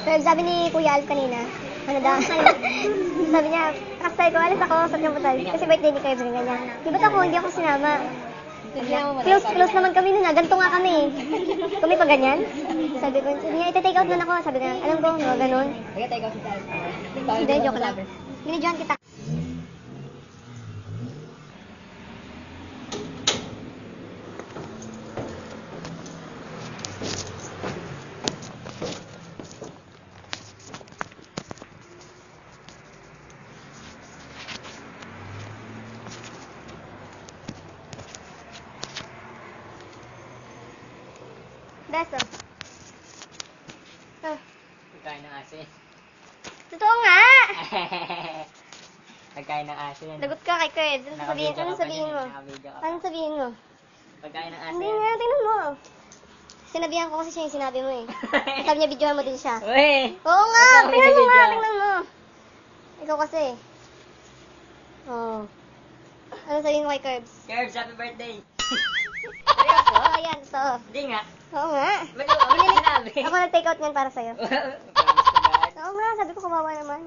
Pero sabi ni Kuya Alf kanina, ano daw, sabi niya, kasay ko, alis ako sa kamutal. Kasi birthday ni Kuya Brina niya. Di ba't ako, hindi ako sinama. Close naman kami nun na, ganito nga kami eh. Kami pa ganyan. Sabi ko, niya, ita-take out na ako. Sabi ko, alam ko, mga ganun. Take out si Tal. Hindi, joke lang. Binidyohan kita. Beso. Pagkain ng asin. Totoo nga! Pagkain ng asin. Lagot ka kay Ked. Anong sabihin mo? Anong sabihin mo? Pagkain ng asin. Hindi nga, tingnan mo. Sinabihan ko kasi siya yung sinabi mo eh. Sabi niya, videohan mo din siya. Uy! Oo nga! Ikaw Tingnan mo nga, video. tingnan mo. Ikaw kasi. Oo. Ano sabihin mo kay Curbs? Curbs, happy birthday! Seryoso? Ayan, so. Hindi nga. Oo nga. Ba't mo sinabi? Ako nag-take out niyan para sa'yo. Promise to God. Oo nga, sabi ko kawawa naman.